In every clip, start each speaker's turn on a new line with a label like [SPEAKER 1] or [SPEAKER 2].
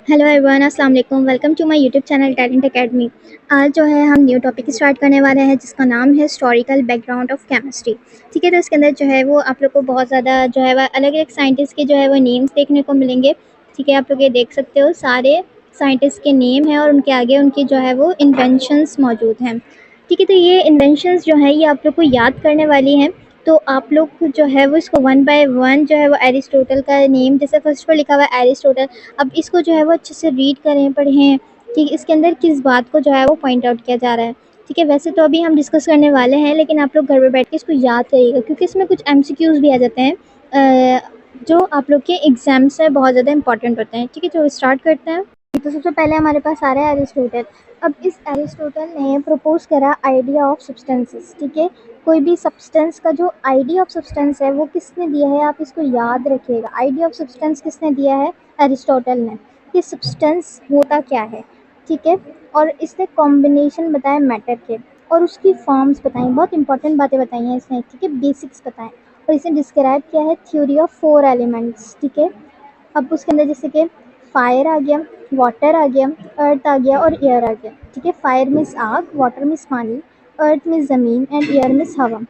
[SPEAKER 1] Hello everyone, अस्सलाम वालेकुम। Welcome to my YouTube channel talent academy. आज जो है हम न्यू टॉपिक स्टार्ट करने वाले हैं जिसका नाम है हिस्टोरिकल बैकग्राउंड ऑफ केमिस्ट्री। ठीक है, तो इसके अंदर जो है वो आप लोग को बहुत ज़्यादा जो है वह अलग अलग साइंटिस्ट के जो है वो नेम्स देखने को मिलेंगे। ठीक है, आप लोग ये देख सकते हो, सारे साइंटिस्ट के नेम हैं और उनके आगे उनकी जो है वो इन्वेंशंस मौजूद हैं। ठीक है, तो ये इन्वेंशंस जो है ये आप लोग को याद करने वाली हैं। तो आप लोग जो है वो इसको वन बाय वन जो है वो एरिस्टोटल का नेम, जैसे फर्स्ट पर लिखा हुआ है एरिस्टोटल, अब इसको जो है वो अच्छे से रीड करें, पढ़ें कि इसके अंदर किस बात को जो है वो पॉइंट आउट किया जा रहा है। ठीक है, वैसे तो अभी हम डिस्कस करने वाले हैं, लेकिन आप लोग घर पे बैठ के इसको याद करिएगा क्योंकि इसमें कुछ एमसीक्यूज़ भी आ जाते हैं जो आप लोग के एग्जाम्स में बहुत ज़्यादा इंपॉर्टेंट होते हैं। ठीक है, तो स्टार्ट करते हैं। तो सबसे पहले हमारे पास आ रहा है एरिस्टोटल। अब इस एरिस्टोटल ने प्रपोज करा आइडिया ऑफ सब्सटेंसेस। ठीक है, कोई भी सब्सटेंस का जो आइडिया ऑफ सब्सटेंस है वो किसने दिया है, आप इसको याद रखिएगा। आइडिया ऑफ सब्सटेंस किसने दिया है? एरिस्टोटल ने। कि सब्सटेंस होता क्या है। ठीक है, और इसने कॉम्बिनेशन बताए मैटर के और उसकी फॉर्म्स बताई, बहुत इंपॉर्टेंट बातें बताई हैं इसने। ठीक है, बेसिक्स बताएं और इसने डिस्क्राइब किया है थ्योरी ऑफ 4 एलिमेंट्स। ठीक है, अब उसके अंदर जैसे कि फायर आ गया, वाटर आ गया, अर्थ आ गया और एयर आ गया। ठीक है, फायर मीन्स आग, वाटर मीन्स पानी, अर्थ मीन्स ज़मीन एंड एयर मीन्स हवा।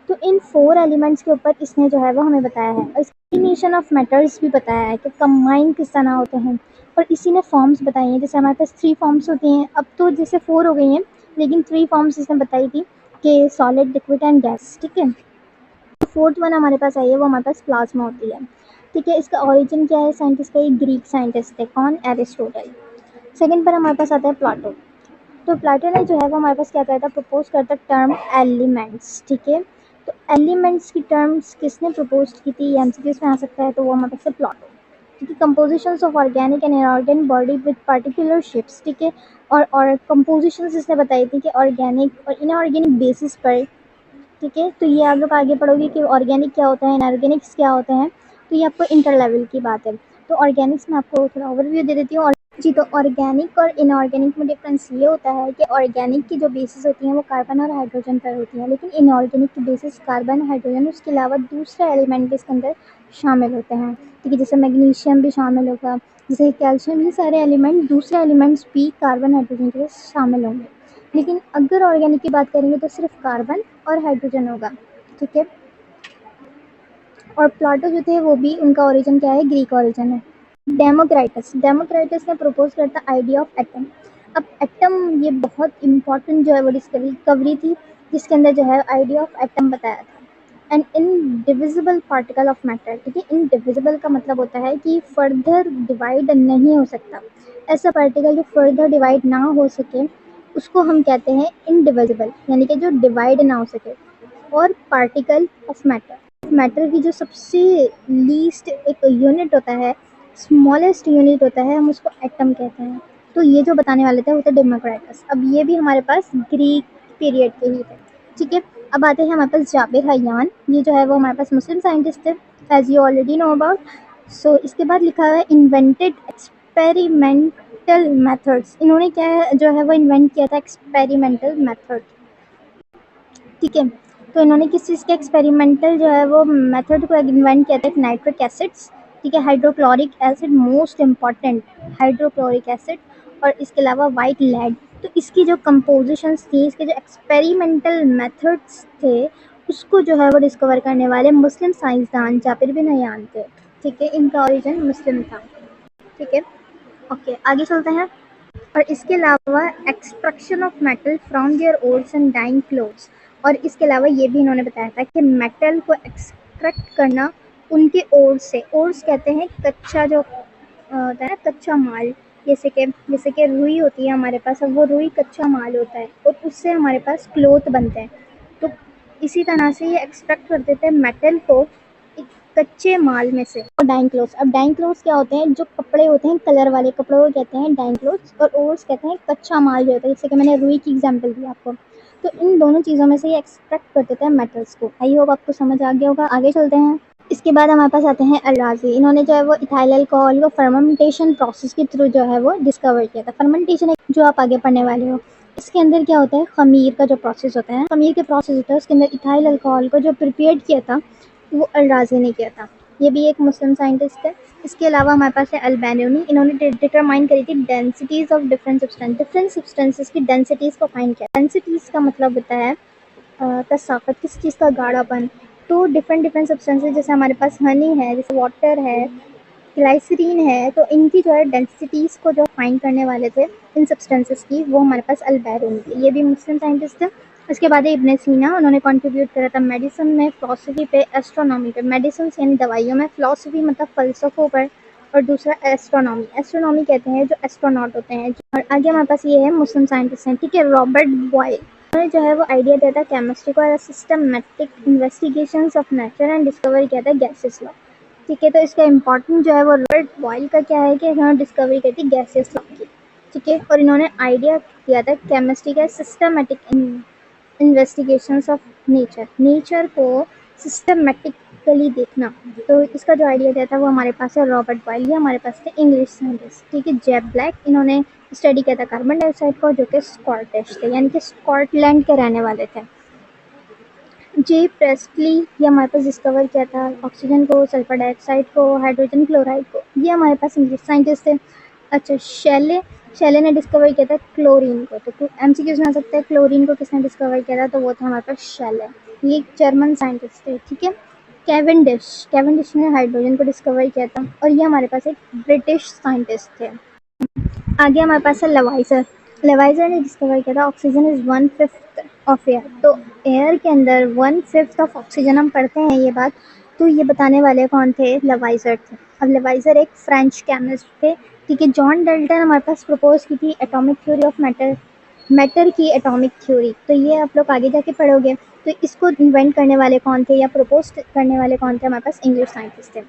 [SPEAKER 1] तो इन 4 एलिमेंट्स के ऊपर इसने जो है वो हमें बताया है और कॉम्बिनेशन ऑफ मैटर्स भी बताया है कि कंबाइन किस तरह होते हैं। और इसी ने फॉर्म्स बताई हैं, जैसे हमारे पास 3 फॉर्म्स होती हैं, अब तो जैसे 4 हो गई हैं, लेकिन 3 फॉर्म्स इसने बताई थी कि सॉलिड, लिक्विड एंड गैस। ठीक है, फोर्थ वन हमारे पास आई है, वो हमारे पास प्लाज्मा होती है। ठीक है, इसका ओरिजिन क्या है? साइंटिस्ट का एक ग्रीक साइंटिस्ट थे, कौन? एरिस्टोटल। सेकंड पर हमारे पास आता है प्लाटो। तो प्लाटो ने जो है वो हमारे पास क्या करता है? प्रपोज करता टर्म एलिमेंट्स। ठीक है, तो एलिमेंट्स की टर्म्स किसने प्रपोज की थी? एमसीक्यूज में आ सकता है, तो वो हमारे पास है प्लाटो। ठीक है, compositions of organic and inorganic body with particular shapes. ठीक है, और कंपोजिशंस इसने बताई थी कि ऑर्गेनिक और इनऑर्गेनिक बेसिस पर। ठीक है, तो ये आप लोग आगे पढ़ोगे कि ऑर्गेनिक क्या होता है, इनऑर्गेनिक्स क्या होते हैं, तो ये आपको इंटर लेवल की बात है। तो ऑर्गेनिक्स में आपको थोड़ा ओवरव्यू दे देती हूँ। जी, तो ऑर्गेनिक और इनऑर्गेनिक में डिफरेंस ये होता है कि ऑर्गेनिक की जो बेसिस होती हैं वो कार्बन और हाइड्रोजन पर होती हैं, लेकिन इनऑर्गेनिक की बेसिस कार्बन, हाइड्रोजन, उसके अलावा दूसरे एलिमेंट भी इसके अंदर शामिल होते हैं। ठीक है, जैसे मैग्नीशियम भी शामिल होगा, जैसे कैल्शियम, ये सारे एलिमेंट, दूसरे एलिमेंट्स भी कार्बन, हाइड्रोजन के साथ शामिल होंगे। लेकिन अगर ऑर्गेनिक की बात करेंगे तो सिर्फ कार्बन और हाइड्रोजन होगा। ठीक है, और प्लाटो जो थे वो भी, उनका ओरिजिन क्या है? ग्रीक ओरिजिन है। डेमोक्राइटस ने प्रपोज करता आइडिया ऑफ एटम। अब एटम ये बहुत इंपॉर्टेंट जो है वो डिस्कवरी थी, जिसके अंदर जो है आइडिया ऑफ एटम बताया था। And indivisible particle of matter. ठीक है, इनडिविजिबल का मतलब होता है कि फर्दर डिवाइड नहीं हो सकता। ऐसा पार्टिकल जो फर्दर डिवाइड ना हो सके उसको हम कहते हैं इनडिविजिबल, यानी कि जो डिवाइड ना हो सके। और पार्टिकल ऑफ मैटर, मैटर की जो सबसे लीस्ट एक यूनिट होता है, स्मॉलेस्ट यूनिट होता है, हम उसको एटम कहते हैं। तो ये जो बताने वाले थे वो थे डेमोक्राटस। अब ये भी हमारे पास ग्रीक पीरियड के ही थे। ठीक है, अब आते हैं हमारे पास जाबिर हयान। ये जो है वो हमारे पास मुस्लिम साइंटिस्ट थे, as you already know about. So इसके बाद लिखा हुआ है इन्वेंटेड एक्सपेरिमेंटल मेथड्स। इन्होंने क्या है जो है वो इन्वेंट किया था? Experimental method. ठीक है, तो इन्होंने किस चीज़ के एक्सपेरिमेंटल जो है वो मेथड को इन्वेंट किया था? एक नाइट्रिक एसिड्स। ठीक है, hydrochloric acid, most important hydrochloric acid, और इसके अलावा वाइट लेड। तो इसकी जो कंपोजिशंस थी, इसके जो एक्सपेरिमेंटल मेथड्स थे, उसको जो है वो डिस्कवर करने वाले मुस्लिम साइंसदान जाबिर बिन हयान थे। ठीक है, इनका ओरिजिन मुस्लिम था। ठीक है, ओके, आगे चलते हैं। और इसके अलावा extraction of metal from their ores and dyeing clothes. और इसके अलावा ये भी इन्होंने बताया था कि मेटल को एक्सट्रैक्ट करना उनके ओर्स से। ओर्स कहते हैं कच्चा जो होता है ना, कच्चा माल। जैसे कि रुई होती है हमारे पास, अब वो रुई कच्चा माल होता है और उससे हमारे पास क्लोथ बनते हैं। तो इसी तरह से ये एक्सट्रैक्ट कर देते हैं मेटल को एक कच्चे माल में से। और डाइंग क्लोथ्स, अब डाइंग क्लोथ्स क्या होते हैं? जो कपड़े होते हैं, कलर वाले कपड़ों को कहते हैं डाइंग क्लोथ्स, और ओर्स कहते हैं कच्चा माल जो होता है, जैसे कि मैंने रुई की एग्जांपल दी आपको। तो इन दोनों चीज़ों में से ये एक्सट्रैक्ट कर देते हैं मेटल्स को। आई होप आपको समझ आ गया होगा। आगे चलते हैं। इसके बाद हमारे पास आते हैं अल-राज़ी। इन्होंने जो है वो इथाइल अल्कोहल को फर्मेंटेशन प्रोसेस के थ्रू जो है वो डिस्कवर किया था। फर्मेंटेशन जो आप आगे पढ़ने वाले हो, इसके अंदर क्या होता है? खमीर का जो प्रोसेस होता है, खमीर के प्रोसेस होता है, उसके अंदर इथाइल अल्कोहल को जो प्रिपेयर किया था वो अल-राज़ी ने किया था। ये भी एक मुस्लिम साइंटिस्ट है। इसके अलावा हमारे पास है अल्बेनिनी, इन्होंने डिटरमाइन करी थी डेंसिटीज़ ऑफ डिफरेंट सब्सटेंसेस की डेंसिटीज़ को फाइंड किया। डेंसिटीज़ का मतलब होता है कसाफ़त, किस चीज़ का गाढ़ापन। तो डिफरेंट सब्सटेंसेस, जैसे हमारे पास हनी है, जैसे वाटर है, ग्लाइसरीन है, तो इनकी जो है डेंसिटीज़ को जो फाइंड करने वाले थे इन सब्सटेंसेस की, वो हमारे पास अल्बेरूनी थे। ये भी मुस्लिम साइंटिस्ट थे। उसके बाद है इब्न सीना, उन्होंने कंट्रीब्यूट करा था मेडिसिन में, फिलॉसफी पे, एस्ट्रोनॉमी पे। मेडिसिन यानी दवाइयों में, फिलॉसफी मतलब फ़लसफ़ों पर, और दूसरा एस्ट्रोनॉमी। एस्ट्रोनॉमी कहते हैं जो एस्ट्रोनॉट होते हैं। और आगे हमारे पास ये है मुस्लिम साइंटिस्ट हैं, ठीक है, रॉबर्ट बॉयल। उन्होंने जो है वो आइडिया दिया था केमिस्ट्री को, systematic investigations of nature and discover किया था गैसेस लॉ। ठीक है, तो इसका इम्पोर्टेंट जो है वो रॉबर्ट बॉयल का क्या है कि इन्होंने डिस्कवरी की थी गैसेस लॉ की। ठीक है, और इन्होंने आइडिया दिया था केमिस्ट्री का सिस्टमेटिक इन्वेस्टिगेशंस ऑफ नेचर को सिस्टमेटिकली देखना। तो इसका जो आइडिया दिया था वो हमारे पास है रॉबर्ट बॉयल। ये हमारे पास थे इंग्लिश साइंटिस्ट, ठीक है। जेब ब्लैक, इन्होंने स्टडी किया था कार्बन डाइऑक्साइड को, जो कि स्कॉटिश थे, यानी कि स्कॉटलैंड के रहने वाले थे। जे प्रेस्टली, ये हमारे पास डिस्कवर किया था ऑक्सीजन को, सल्फर डाइऑक्साइड को, हाइड्रोजन क्लोराइड को। ये हमारे पास इंग्लिश साइंटिस्ट थे। अच्छा, शैले ने डिस्कवर किया था क्लोरीन को। तो एमसीक्यूज में आ सकता है, क्लोरीन को किसने डिस्कवर किया था, तो वो था हमारे पास शैले। ये एक जर्मन साइंटिस्ट थे, ठीक है। कैवेंडिश ने हाइड्रोजन को डिस्कवर किया था, और ये हमारे पास एक ब्रिटिश साइंटिस्ट थे। आगे हमारे पास है लेवाइजर। लेवाइजर ने डिस्कवर किया था ऑक्सीजन इज़ 1/5 ऑफ एयर। तो एयर के अंदर 1/5 ऑफ ऑक्सीजन हम पढ़ते हैं ये बात, तो ये बताने वाले कौन थे, लेवाइजर थे। अब लेवाइजर एक फ्रेंच केमिस्ट थे, ठीक है। जॉन डल्टन हमारे पास प्रपोज की थी एटॉमिक थ्योरी ऑफ मैटर की एटॉमिक थ्योरी, तो ये आप लोग आगे जाके पढ़ोगे। तो इसको इन्वेंट करने वाले कौन थे या प्रपोज करने वाले कौन थे, हमारे पास इंग्लिश साइंटिस्ट थे।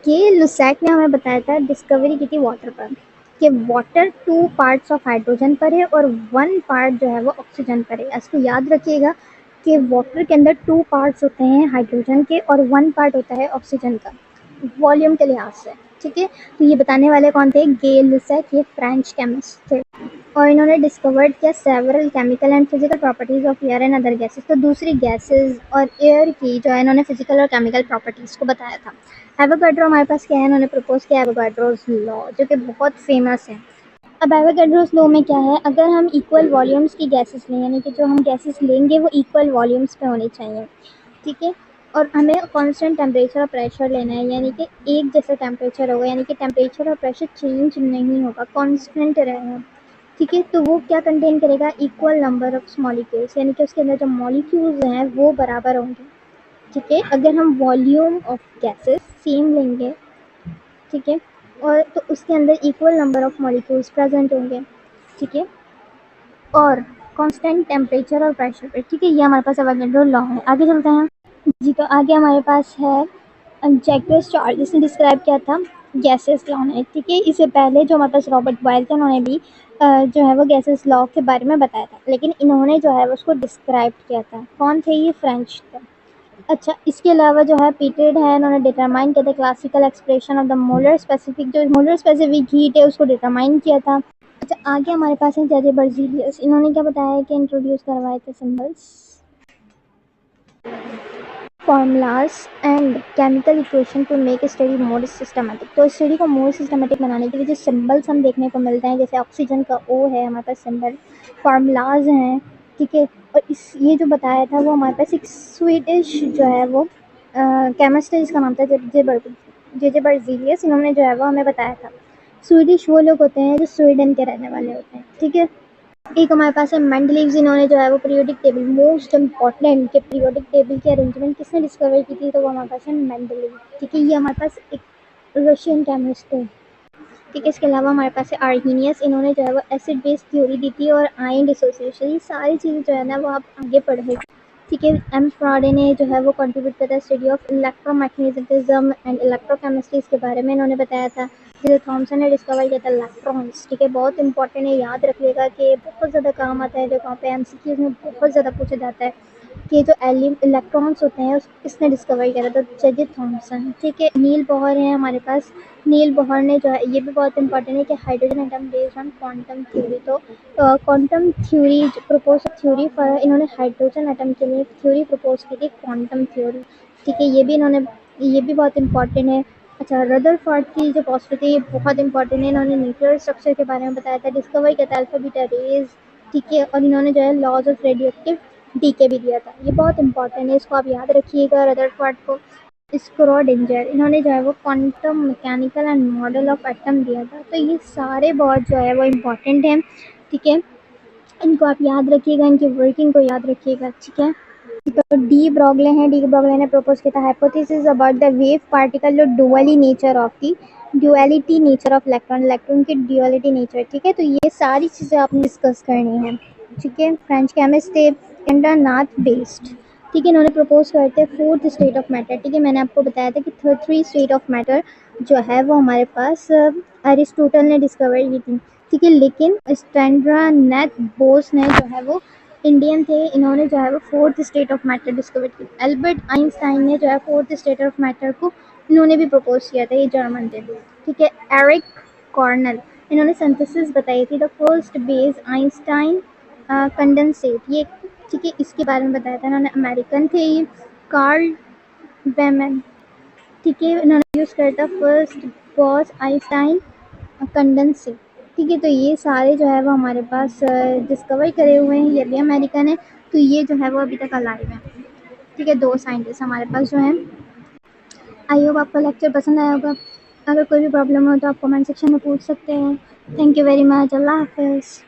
[SPEAKER 1] ये लुसैक ने हमें बताया था, डिस्कवरी की थी वाटर पर, कि वाटर 2 पार्ट्स ऑफ हाइड्रोजन पर है और 1 पार्ट जो है वो ऑक्सीजन पर है। इसको याद रखिएगा कि वाटर के अंदर 2 पार्ट्स होते हैं हाइड्रोजन के और 1 पार्ट होता है ऑक्सीजन का, वॉल्यूम के लिहाज से, ठीक है। तो ये बताने वाले कौन थे, गे लुसैक, ये फ्रेंच केमिस्ट थे। और इन्होंने डिस्कवर्ड किया several chemical and physical properties of air and other gases. तो दूसरी गैसेस और एयर की जो है इन्होंने फिजिकल और केमिकल प्रॉपर्टीज़ को बताया था। एवोगाड्रो हमारे पास क्या है, इन्होंने प्रपोज किया एवोगाड्रोज लॉ, जो कि बहुत फेमस है। अब एवोगाड्रोज लॉ में क्या है, अगर हम इक्वल वॉल्यूम्स की गैसेस लें, यानी कि जो हम गैसेस लेंगे वो इक्वल वॉल्यूम्स पे होनी चाहिए, ठीक है। और हमें कांस्टेंट टेम्परेचर और प्रेशर लेना है, यानी कि एक जैसा टेम्परेचर होगा, यानी कि टेम्परेचर और प्रेशर चेंज नहीं होगा, कांस्टेंट रहेगा, ठीक है। तो वो क्या कंटेन करेगा, इक्वल नंबर ऑफ मॉलिक्यूल्स, यानी कि उसके अंदर जो मॉलिक्यूल्स हैं वो बराबर होंगे, ठीक है। अगर हम वॉल्यूम ऑफ गैसेस सेम लेंगे, ठीक है, और तो उसके अंदर equal number of molecules present होंगे, ठीक है, और कांस्टेंट टेम्परेचर और प्रेशर पे, ठीक है। ये हमारे पास एवोगाड्रो लॉ है। आगे चलते हैं जी। तो आगे हमारे पास है जैक्वेस चार्ल्स, जिसने डिस्क्राइब किया था गैसेस लॉ ने, ठीक है। इससे पहले जो हमारे पास रॉबर्ट बॉयल थे, उन्होंने भी जो है वो गैसेस लॉ के बारे में बताया था, लेकिन इन्होंने जो है उसको डिस्क्राइब किया था। कौन थे, ये फ्रेंच थे। अच्छा, इसके अलावा जो है पीटेड है, इन्होंने डिटरमाइन किया था classical expression of the molar specific, जो मोलर स्पेसिफिक हीट है उसको डिटरमाइन किया था। अच्छा, आगे हमारे पास है जजे बर्जीलियस, इन्होंने क्या बताया है कि इंट्रोड्यूस करवाए थे symbols, formulas and chemical equation two make study more systematic. तो स्टडी को मोर सिस्टमेटिक बनाने के लिए जो सिंबल्स हम देखने को मिलते हैं, जैसे ऑक्सीजन का ओ है हमारे पास सिंबल, फार्मूलाज हैं, ठीक है। और इस ये जो बताया था वो हमारे पास एक स्वीडिश जो है वो केमिस्ट है, जिसका नाम था जे बर्जीलियस, इन्होंने जो है वो हमें बताया था। स्वीडिश वो लोग होते हैं जो स्वीडन के रहने वाले होते हैं, ठीक है। एक हमारे पास है मेंडलीव्स, इन्होंने जो है वो पीरियोडिक टेबल, मोस्ट इम्पॉर्टेंट के पीरियोडिक टेबल की अरेंजमेंट किसने डिस्कवर की थी, तो वो हमारे पास है मेंडलीव, ठीक है। ये हमारे पास एक रशियन केमिस्ट है, ठीक है। इसके अलावा हमारे पास है आर्हीनियस, इन्होंने जो है वो एसिड बेस थ्योरी दी थी और आयन डिसोसिएशन, ये सारी चीज़ें जो है ना वो आप आगे पढ़ेंगे, ठीक है। एम फ्राडे ने जो है वो कंट्रीब्यूट किया था study of electromagnetism and electrochemistry, इसके बारे में इन्होंने बताया था। जैसे थॉमसन ने डिस्कवर किया था इलेक्ट्रॉन्स, ठीक है। बहुत इंपॉर्टेंट है, याद रखिएगा कि बहुत ज़्यादा काम आता है, जो वहाँ पे एमसीक्यूज में बहुत ज़्यादा पूछा जाता है कि जो इलेक्ट्रॉन्स होते हैं किसने डिस्कवर किया था, तो जे थॉमसन, ठीक है। नील बोहर है हमारे पास, नील बोहर ने जो है, ये भी बहुत इंपॉर्टेंट है कि hydrogen atom based on quantum theory. तो quantum theory propose theory for, इन्होंने हाइड्रोजन एटम के लिए थ्योरी प्रपोज की थी, क्वांटम थ्योरी, ठीक है। ये भी बहुत इंपॉर्टेंट है। अच्छा, रदरफोर्ड की जो पोस्टर थी ये बहुत इंपॉर्टेंट है। इन्होंने न्यूक्लियर स्ट्रक्चर के बारे में बताया था, डिस्कवर किया था अल्फा बीटा रेज, ठीक है, और इन्होंने जो है laws of radioactive decay भी दिया था। ये बहुत इंपॉर्टेंट है, इसको आप याद रखिएगा रदरफोर्ड को। स्क्रोडिंजर, इन्होंने जो है वो quantum mechanical and model of atom दिया था। तो ये सारे बहुत जो है वो इम्पोर्टेंट हैं, ठीक है। इनको आप याद रखिएगा, इनकी वर्किंग को याद रखिएगा, ठीक है। तो डी ब्रॉगले हैं, डी ब्रॉगले ने प्रपोज किया था hypothesis about the wave particle dually nature of the duality nature of electron, electron की ड्युअलिटी नेचर, ठीक है। तो ये सारी चीज़ें आपने डिस्कस करनी है, ठीक है। फ्रेंच केमिस्ट थे केंद्रनाथ बेस्ड, ठीक है। इन्होंने प्रपोज करते फोर्थ स्टेट ऑफ मैटर, ठीक है। मैंने आपको बताया था कि थ्री स्टेट ऑफ मैटर जो है वो हमारे पास अरिस्टोटल ने डिस्कवर की थी, ठीक है। लेकिन स्टैंड्रानेथ बोस ने जो है वो इंडियन थे, इन्होंने जो है वो fourth state of matter discover की। एल्बर्ट आइंस्टाइन ने जो है फोर्थ स्टेट ऑफ मैटर को इन्होंने भी प्रपोज किया था, ये जर्मन थे, ठीक है। एरिक कॉर्नल, इन्होंने सिंथेसिस बताई थी the first base Einstein condensate, ये, ठीक है, इसके बारे में बताया था। इन्होंने अमेरिकन थे ये। कार्ल बेमन, ठीक है, इन्होंने यूज़ किया था फर्स्ट बॉस आइंस्टाइन कंडेंसेट, ठीक है। तो ये सारे जो है वो हमारे पास डिस्कवर करे हुए हैं, ये भी अमेरिकन है। तो ये जो है वो अभी तक अलाइव है, ठीक है। दो साइंटिस्ट हमारे पास जो हैं। आई होप आपको लेक्चर पसंद आया होगा। अगर कोई भी प्रॉब्लम हो तो आप कमेंट सेक्शन में पूछ सकते हैं। Thank you very much. अल्लाह हाफिज़।